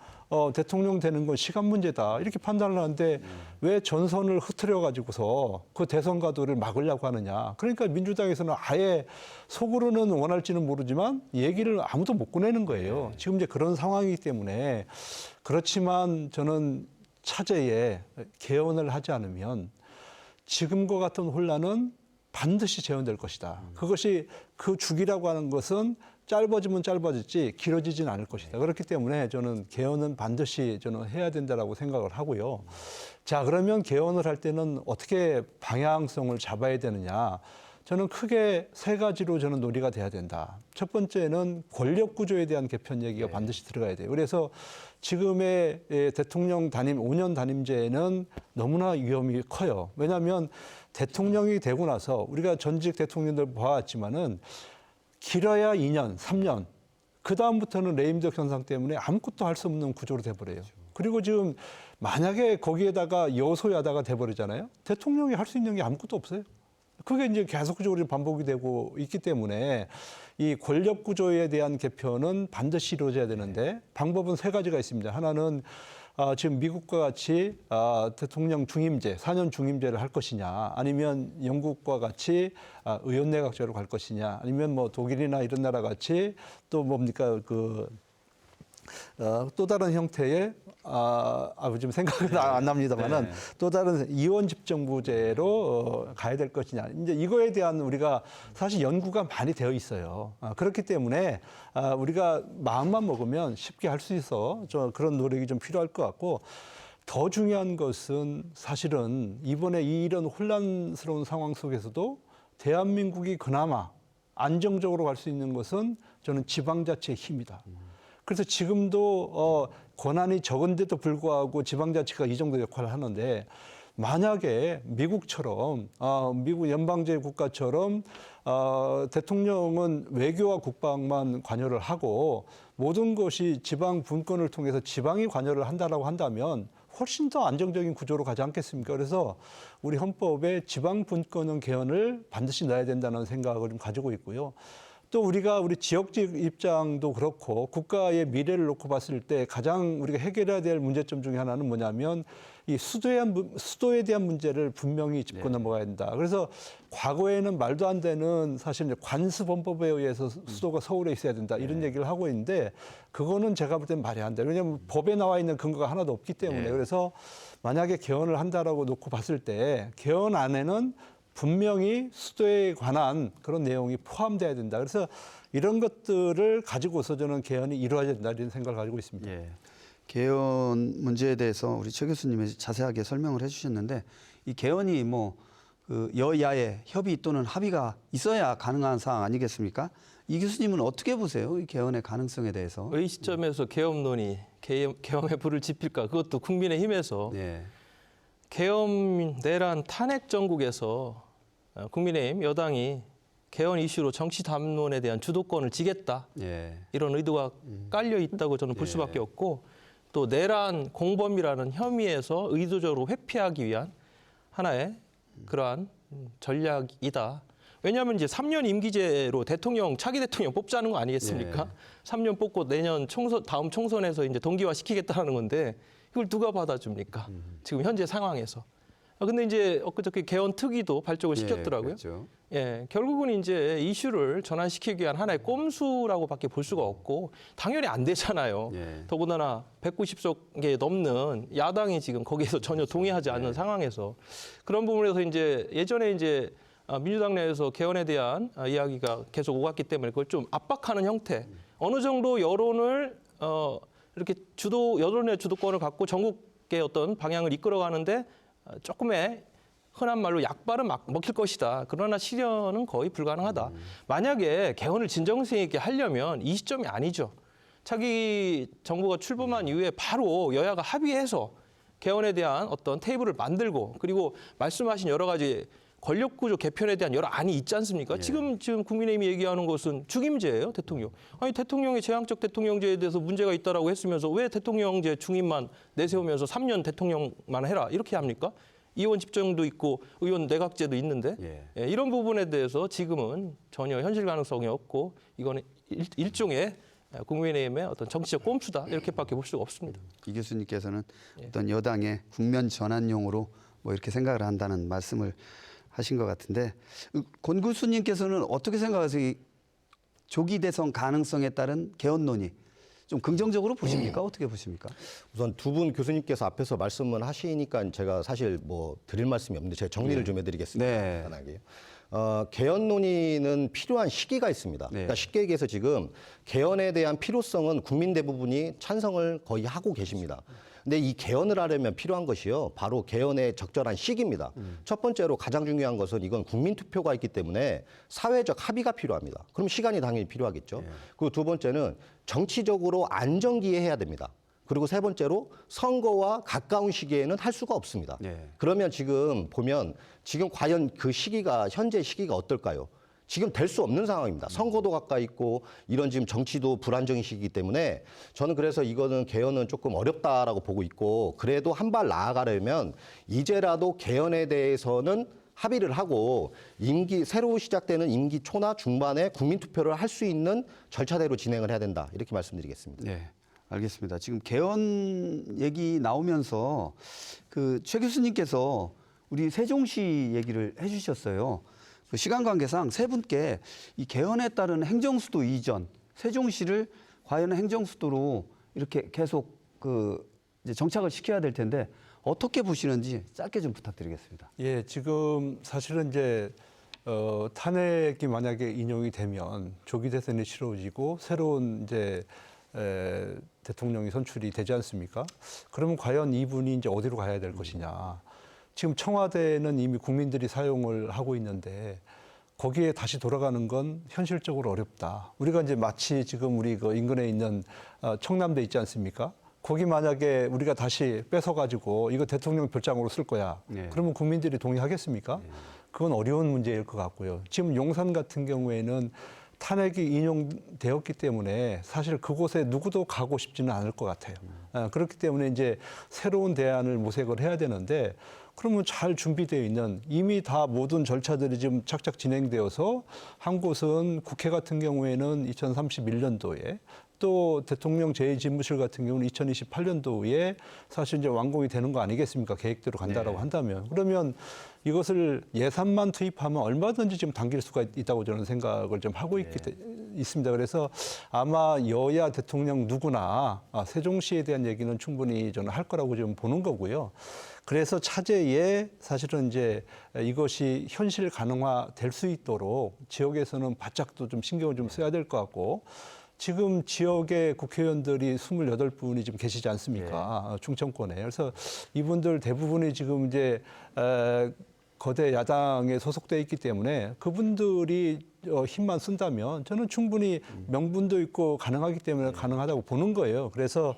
대통령 되는 건 시간 문제다 이렇게 판단을 하는데 왜 전선을 흐트려 가지고서 그 대선 가도를 막으려고 하느냐. 그러니까 민주당에서는 아예 속으로는 원할지는 모르지만 얘기를 아무도 못 꺼내는 거예요. 지금 이제 그런 상황이기 때문에 그렇지만 저는 차제에 개헌을 하지 않으면 지금과 같은 혼란은 반드시 재현될 것이다. 그것이 그 주기라고 하는 것은 짧아지면 짧아졌지 길어지진 않을 것이다. 그렇기 때문에 저는 개헌은 반드시 저는 해야 된다라고 생각을 하고요. 자, 그러면 개헌을 할 때는 어떻게 방향성을 잡아야 되느냐? 저는 크게 세 가지로 저는 논의가 돼야 된다. 첫 번째는 권력 구조에 대한 개편 얘기가 반드시 들어가야 돼요. 그래서 지금의 대통령 단임 5년 단임제는 너무나 위험이 커요. 왜냐하면 대통령이 되고 나서 우리가 전직 대통령들 봐왔지만은 길어야 2년, 3년. 그 다음부터는 레임덕 현상 때문에 아무것도 할 수 없는 구조로 돼버려요. 그리고 지금 만약에 거기에다가 여소야다가 돼버리잖아요. 대통령이 할 수 있는 게 아무것도 없어요. 그게 이제 계속적으로 반복이 되고 있기 때문에 이 권력 구조에 대한 개편은 반드시 이루어져야 되는데 방법은 세 가지가 있습니다. 하나는 지금 미국과 같이 대통령 중임제, 4년 중임제를 할 것이냐, 아니면 영국과 같이 의원 내각제로 갈 것이냐, 아니면 뭐 독일이나 이런 나라 같이 또 뭡니까 또 다른 형태의 지금 생각은 안 납니다만은 또 다른 이원 집정부제로 가야 될 것이냐. 이제 이거에 대한 우리가 사실 연구가 많이 되어 있어요. 그렇기 때문에 우리가 마음만 먹으면 쉽게 할 수 있어. 그런 노력이 좀 필요할 것 같고 더 중요한 것은 사실은 이번에 이런 혼란스러운 상황 속에서도 대한민국이 그나마 안정적으로 갈 수 있는 것은 저는 지방자치의 힘이다. 그래서 지금도 권한이 적은데도 불구하고 지방자치가 이 정도 역할을 하는데 만약에 미국처럼 미국 연방제 국가처럼 대통령은 외교와 국방만 관여를 하고 모든 것이 지방 분권을 통해서 지방이 관여를 한다라고 한다면 훨씬 더 안정적인 구조로 가지 않겠습니까? 그래서 우리 헌법에 지방 분권형 개헌을 반드시 넣어야 된다는 생각을 좀 가지고 있고요. 또 우리가 우리 지역적 입장도 그렇고 국가의 미래를 놓고 봤을 때 가장 우리가 해결해야 될 문제점 중에 하나는 뭐냐면 이 수도에 대한 문제를 분명히 짚고 넘어가야 된다. 그래서 과거에는 말도 안 되는 사실 이제 관습헌법에 의해서 수도가 서울에 있어야 된다 이런 얘기를 하고 있는데 그거는 제가 볼 때는 말이 안 돼요. 왜냐하면 법에 나와 있는 근거가 하나도 없기 때문에 그래서 만약에 개헌을 한다라고 놓고 봤을 때 개헌 안에는 분명히 수도에 관한 그런 내용이 포함돼야 된다. 그래서 이런 것들을 가지고서 저는 개헌이 이루어져야 된다 이런 생각을 가지고 있습니다. 예. 개헌 문제에 대해서 우리 최 교수님이 자세하게 설명을 해주셨는데 이 개헌이 뭐 그 여야의 협의 또는 합의가 있어야 가능한 사항 아니겠습니까? 이 교수님은 어떻게 보세요? 이 개헌의 가능성에 대해서? 이 시점에서 개헌 논의, 개헌에 불을 지필까? 그것도 국민의힘에서 예. 계엄 내란 탄핵 정국에서 국민의힘 여당이 개헌 이슈로 정치 담론에 대한 주도권을 지겠다. 예. 이런 의도가 깔려 있다고 저는 볼 수밖에 없고 또 내란 공범이라는 혐의에서 의도적으로 회피하기 위한 하나의 그러한 전략이다. 왜냐하면 이제 3년 임기제로 차기 대통령 뽑자는 거 아니겠습니까? 3년 뽑고 내년 다음 총선에서 이제 동기화 시키겠다는 건데 이걸 누가 받아줍니까? 지금 현재 상황에서. 근데 이제 엊그저께 개헌 특위도 발족을 시켰더라고요. 그렇죠. 예, 결국은 이제 이슈를 전환시키기 위한 하나의 꼼수라고밖에 볼 수가 없고 당연히 안 되잖아요. 예. 더군다나 190석에 넘는 야당이 지금 거기에서 전혀 동의하지 않는 상황에서 그런 부분에서 이제 예전에 이제 민주당 내에서 개헌에 대한 이야기가 계속 오갔기 때문에 그걸 좀 압박하는 형태. 어느 정도 여론을 이렇게 여론의 주도권을 갖고 전국의 어떤 방향을 이끌어가는데 조금의 흔한 말로 약발은 먹힐 것이다. 그러나 실현은 거의 불가능하다. 만약에 개헌을 진정성 있게 하려면 이 시점이 아니죠. 차기 정부가 출범한 이후에 바로 여야가 합의해서 개헌에 대한 어떤 테이블을 만들고 그리고 말씀하신 여러 가지 권력구조 개편에 대한 여러 안이 있지 않습니까? 지금 국민의힘이 얘기하는 것은 중임제예요, 대통령. 아니 대통령이 재앙적 대통령제에 대해서 문제가 있다라고 했으면서 왜 대통령제 중임만 내세우면서 3년 대통령만 해라 이렇게 합니까? 의원 집정도 있고 의원 내각제도 있는데 예, 이런 부분에 대해서 지금은 전혀 현실 가능성이 없고 이거는 일종의 국민의힘의 어떤 정치적 꼼수다 이렇게밖에 볼 수가 없습니다. 이 교수님께서는 어떤 여당의 국면 전환용으로 뭐 이렇게 생각을 한다는 말씀을 하신 것 같은데 권 교수님께서는 어떻게 생각하세요? 이 조기 대선 가능성에 따른 개헌 논의 좀 긍정적으로 보십니까? 어떻게 보십니까? 우선 두 분 교수님께서 앞에서 말씀을 하시니까 제가 사실 뭐 드릴 말씀이 없는데 제가 정리를 좀 해드리겠습니다. 네. 간단하게. 개헌 논의는 필요한 시기가 있습니다. 그러니까 쉽게 얘기해서 지금 개헌에 대한 필요성은 국민 대부분이 찬성을 거의 하고 계십니다. 근데 이 개헌을 하려면 필요한 것이요. 바로 개헌의 적절한 시기입니다. 첫 번째로 가장 중요한 것은 이건 국민 투표가 있기 때문에 사회적 합의가 필요합니다. 그럼 시간이 당연히 필요하겠죠. 그리고 두 번째는 정치적으로 안정기에 해야 됩니다. 그리고 세 번째로 선거와 가까운 시기에는 할 수가 없습니다. 그러면 지금 보면 지금 과연 그 시기가 현재 시기가 어떨까요? 지금 될 수 없는 상황입니다. 선거도 가까이 있고 이런 지금 정치도 불안정인 시기이기 때문에 저는 그래서 이거는 개헌은 조금 어렵다라고 보고 있고 그래도 한 발 나아가려면 이제라도 개헌에 대해서는 합의를 하고 새로 시작되는 임기 초나 중반에 국민투표를 할 수 있는 절차대로 진행을 해야 된다. 이렇게 말씀드리겠습니다. 네, 알겠습니다. 지금 개헌 얘기 나오면서 그 최 교수님께서 우리 세종시 얘기를 해주셨어요. 그 시간 관계상 세 분께 이 개헌에 따른 행정수도 이전, 세종시를 과연 행정수도로 이렇게 계속 이제 정착을 시켜야 될 텐데 어떻게 보시는지 짧게 좀 부탁드리겠습니다. 예, 지금 사실은 이제 탄핵이 만약에 인용이 되면 조기 대선이 치러지고 새로운 이제 대통령이 선출이 되지 않습니까? 그러면 과연 이분이 이제 어디로 가야 될 것이냐? 지금 청와대는 이미 국민들이 사용을 하고 있는데 거기에 다시 돌아가는 건 현실적으로 어렵다. 우리가 이제 마치 지금 우리 그 인근에 있는 청남대 있지 않습니까? 거기 만약에 우리가 다시 뺏어가지고 이거 대통령 별장으로 쓸 거야. 네. 그러면 국민들이 동의하겠습니까? 그건 어려운 문제일 것 같고요. 지금 용산 같은 경우에는 탄핵이 인용되었기 때문에 사실 그곳에 누구도 가고 싶지는 않을 것 같아요. 그렇기 때문에 이제 새로운 대안을 모색을 해야 되는데 그러면 잘 준비되어 있는 이미 다 모든 절차들이 지금 착착 진행되어서 한 곳은 국회 같은 경우에는 2031년도에 또 대통령 제2집무실 같은 경우는 2028년도에 사실 이제 완공이 되는 거 아니겠습니까? 계획대로 간다라고 한다면. 그러면 이것을 예산만 투입하면 얼마든지 지금 당길 수가 있다고 저는 생각을 좀 하고 있습니다. 그래서 아마 여야 대통령 누구나 세종시에 대한 얘기는 충분히 저는 할 거라고 지금 보는 거고요. 그래서 차제에 사실은 이제 이것이 현실 가능화 될 수 있도록 지역에서는 바짝 또 좀 신경을 좀 써야 될 것 같고 지금 지역의 국회의원들이 28분이 지금 계시지 않습니까? 충청권에. 그래서 이분들 대부분이 지금 이제 거대 야당에 소속돼 있기 때문에 그분들이 힘만 쓴다면 저는 충분히 명분도 있고 가능하기 때문에 가능하다고 보는 거예요. 그래서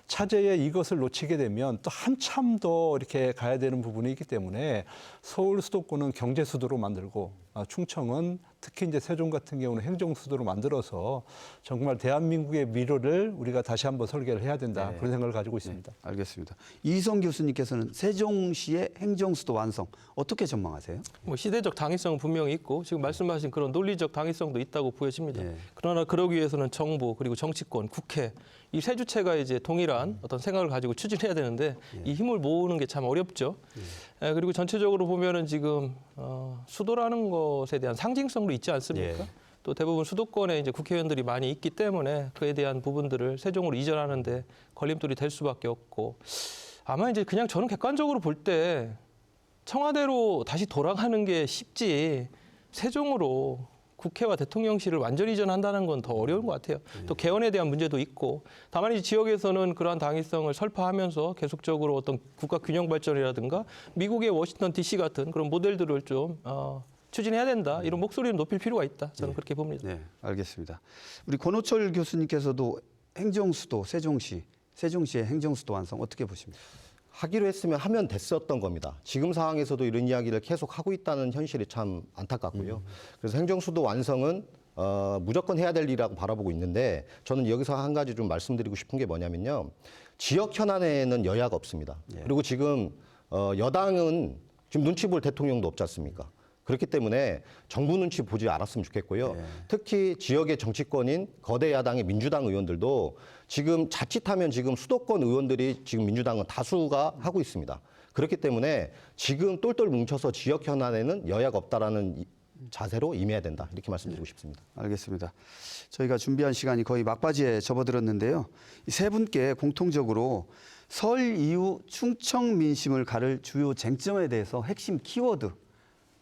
차제에 이것을 놓치게 되면 또 한참 더 이렇게 가야 되는 부분이 있기 때문에 서울 수도권은 경제 수도로 만들고 충청은 특히 이제 세종 같은 경우는 행정 수도로 만들어서 정말 대한민국의 미래를 우리가 다시 한번 설계를 해야 된다. 그런 생각을 가지고 있습니다. 알겠습니다. 이희성 교수님께서는 세종시의 행정수도 완성 어떻게 전망하세요? 뭐 시대적 당위성은 분명히 있고 지금 말씀하신 그런 논리적 당위성도 있다고 보여집니다. 예. 그러나 그러기 위해서는 정부 그리고 정치권, 국회 이 세 주체가 이제 동일한 어떤 생각을 가지고 추진해야 되는데 이 힘을 모으는 게 참 어렵죠. 그리고 전체적으로 보면은 지금 수도라는 것에 대한 상징성도 있지 않습니까? 예. 또 대부분 수도권에 이제 국회의원들이 많이 있기 때문에 그에 대한 부분들을 세종으로 이전하는데 걸림돌이 될 수밖에 없고 아마 이제 그냥 저는 객관적으로 볼 때 청와대로 다시 돌아가는 게 쉽지 세종으로 국회와 대통령실을 완전히 이전한다는 건 더 어려운 것 같아요. 또 개헌에 대한 문제도 있고 다만 이 지역에서는 그러한 당위성을 설파하면서 계속적으로 어떤 국가 균형 발전이라든가 미국의 워싱턴 DC 같은 그런 모델들을 좀 추진해야 된다. 이런 목소리를 높일 필요가 있다. 저는 그렇게 봅니다. 네, 알겠습니다. 우리 권호철 교수님께서도 행정수도 세종시의 행정수도 완성 어떻게 보십니까? 하기로 했으면 하면 됐었던 겁니다. 지금 상황에서도 이런 이야기를 계속 하고 있다는 현실이 참 안타깝고요. 그래서 행정수도 완성은 무조건 해야 될 일이라고 바라보고 있는데 저는 여기서 한 가지 좀 말씀드리고 싶은 게 뭐냐면요. 지역 현안에는 여야가 없습니다. 그리고 지금 여당은 지금 눈치 볼 대통령도 없지 않습니까? 그렇기 때문에 정부 눈치 보지 않았으면 좋겠고요. 특히 지역의 정치권인 거대 야당의 민주당 의원들도 지금 자칫하면 지금 수도권 의원들이 지금 민주당은 다수가 하고 있습니다. 그렇기 때문에 지금 똘똘 뭉쳐서 지역 현안에는 여야가 없다라는 자세로 임해야 된다. 이렇게 말씀드리고 싶습니다. 알겠습니다. 저희가 준비한 시간이 거의 막바지에 접어들었는데요. 이 세 분께 공통적으로 설 이후 충청 민심을 가를 주요 쟁점에 대해서 핵심 키워드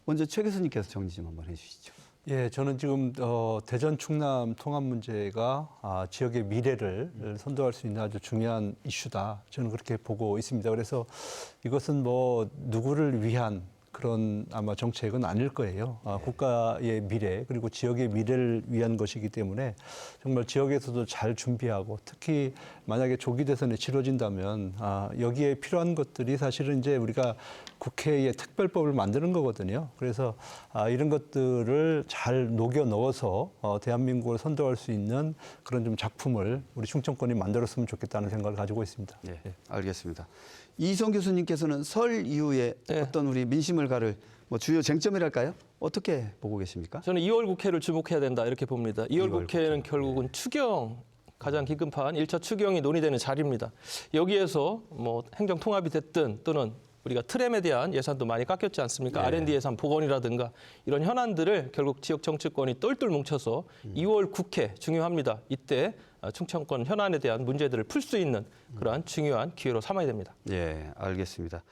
먼저 최 교수님께서 정리 좀 한번 해주시죠. 예, 저는 지금 대전 충남 통합 문제가 지역의 미래를 선도할 수 있는 아주 중요한 이슈다. 저는 그렇게 보고 있습니다. 그래서 이것은 뭐 누구를 위한 그런 아마 정책은 아닐 거예요. 국가의 미래 그리고 지역의 미래를 위한 것이기 때문에 정말 지역에서도 잘 준비하고 특히 만약에 조기 대선이 치러진다면 여기에 필요한 것들이 사실은 이제 우리가 국회의 특별법을 만드는 거거든요. 그래서 이런 것들을 잘 녹여 넣어서 대한민국을 선도할 수 있는 그런 좀 작품을 우리 충청권이 만들었으면 좋겠다는 생각을 가지고 있습니다. 네, 알겠습니다. 이희성 교수님께서는 설 이후에 어떤 우리 민심을 가를 뭐 주요 쟁점이랄까요? 어떻게 보고 계십니까? 저는 2월 국회를 주목해야 된다 이렇게 봅니다. 2월 국회는 결국은 추경 가장 긴급한 1차 추경이 논의되는 자리입니다. 여기에서 뭐 행정 통합이 됐든 또는 우리가 트램에 대한 예산도 많이 깎였지 않습니까? R&D 예산 복원이라든가 이런 현안들을 결국 지역 정치권이 똘똘 뭉쳐서 2월 국회 중요합니다. 이때 충청권 현안에 대한 문제들을 풀 수 있는 그러한 중요한 기회로 삼아야 됩니다. 예, 알겠습니다.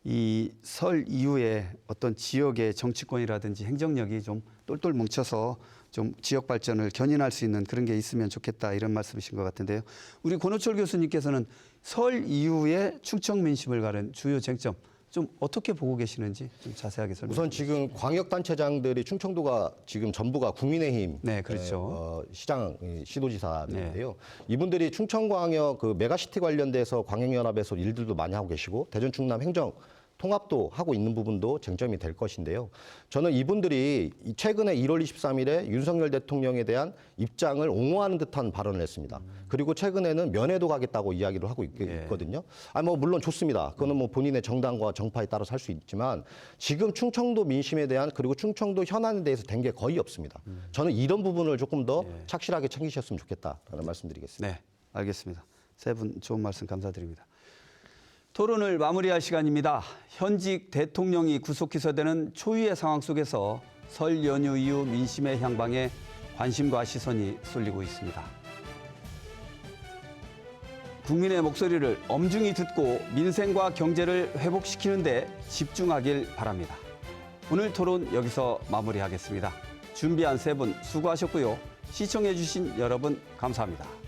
이 설 이후에 어떤 지역의 정치권이라든지 행정력이 좀 똘똘 뭉쳐서 좀 지역 발전을 견인할 수 있는 그런 게 있으면 좋겠다 이런 말씀이신 것 같은데요. 우리 권호철 교수님께서는 설 이후에 충청 민심을 가른 주요 쟁점 좀 어떻게 보고 계시는지 좀 자세하게 설명해 우선 주시죠. 지금 광역단체장들이 충청도가 지금 전부가 국민의힘 네, 그렇죠. 시장 시도지사인데요. 이분들이 충청광역 그 메가시티 관련돼서 광역연합에서 일들도 많이 하고 계시고 대전 충남 행정 통합도 하고 있는 부분도 쟁점이 될 것인데요. 저는 이분들이 최근에 1월 23일에 윤석열 대통령에 대한 입장을 옹호하는 듯한 발언을 했습니다. 그리고 최근에는 면회도 가겠다고 이야기를 하고 있거든요. 뭐 물론 좋습니다. 그거는 뭐 본인의 정당과 정파에 따라서 할 수 있지만 지금 충청도 민심에 대한 그리고 충청도 현안에 대해서 된 게 거의 없습니다. 저는 이런 부분을 조금 더 착실하게 챙기셨으면 좋겠다라는 말씀드리겠습니다. 네, 알겠습니다. 세 분 좋은 말씀 감사드립니다. 토론을 마무리할 시간입니다. 현직 대통령이 구속 기소되는 초유의 상황 속에서 설 연휴 이후 민심의 향방에 관심과 시선이 쏠리고 있습니다. 국민의 목소리를 엄중히 듣고 민생과 경제를 회복시키는 데 집중하길 바랍니다. 오늘 토론 여기서 마무리하겠습니다. 준비한 세 분 수고하셨고요. 시청해 주신 여러분 감사합니다.